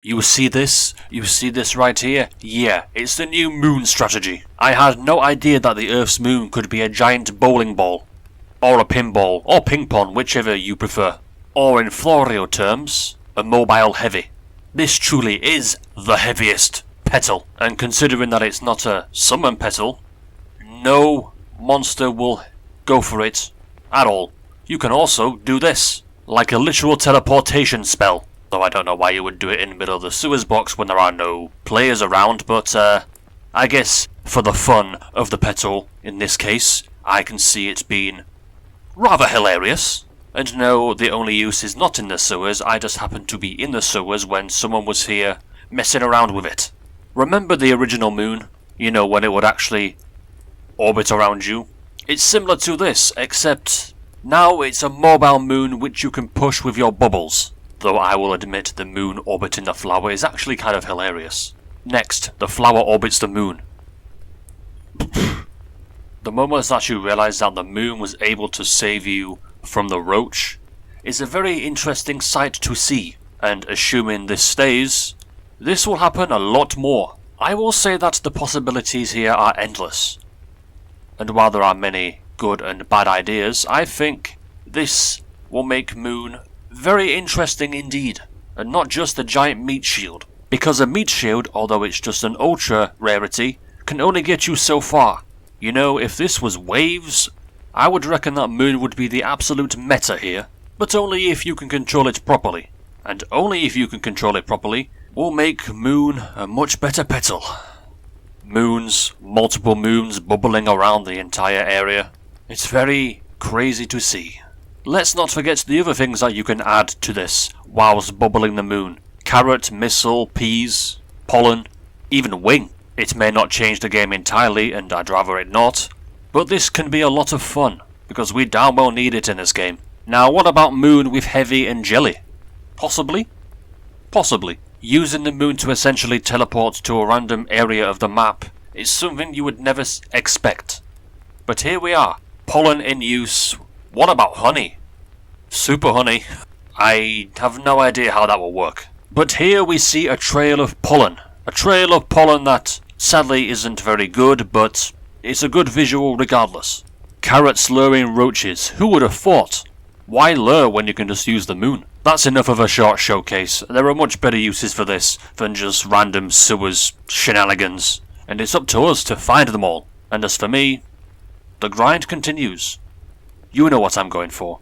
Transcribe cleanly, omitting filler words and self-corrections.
You see this? You see this right here? Yeah, it's the new moon strategy. I had no idea that the Earth's moon could be a giant bowling ball. Or a pinball, or ping pong, whichever you prefer. Or in Florio terms, a mobile heavy. This truly is the heaviest petal, and considering that it's not a summon petal, no monster will go for it at all. You can also do this, like a literal teleportation spell. Though I don't know why you would do it in the middle of the sewers box when there are no players around, but I guess for the fun of the petal, in this case, I can see it being rather hilarious. And no, the only use is not in the sewers, I just happened to be in the sewers when someone was here messing around with it. Remember the original moon? You know, when it would actually orbit around you? It's similar to this, except now it's a mobile moon which you can push with your bubbles. Though I will admit the moon orbiting the flower is actually kind of hilarious. Next, the flower orbits the moon. The moment that you realise that the moon was able to save you from the roach is a very interesting sight to see, and assuming this stays, this will happen a lot more. I will say that the possibilities here are endless. And while there are many good and bad ideas, I think this will make Moon very interesting indeed, and not just a giant meat shield. Because a meat shield, although it's just an ultra rarity, can only get you so far. You know, if this was waves, I would reckon that Moon would be the absolute meta here, but only if you can control it properly. And only if you can control it properly will make Moon a much better petal. Moons, multiple moons bubbling around the entire area. It's very crazy to see. Let's not forget the other things that you can add to this whilst bubbling the moon. Carrot, missile, peas, pollen, even wing. It may not change the game entirely, and I'd rather it not, but this can be a lot of fun, because we damn well need it in this game. Now what about Moon with Heavy and Jelly? Possibly? Possibly. Using the moon to essentially teleport to a random area of the map is something you would never expect. But here we are. Pollen in use. What about honey? Super honey. I have no idea how that will work. But here we see a trail of pollen. A trail of pollen that sadly isn't very good, but it's a good visual regardless. Carrots luring roaches. Who would have thought? Why lure when you can just use the moon? That's enough of a short showcase. There are much better uses for this than just random sewers shenanigans. And it's up to us to find them all. And as for me, the grind continues. You know what I'm going for.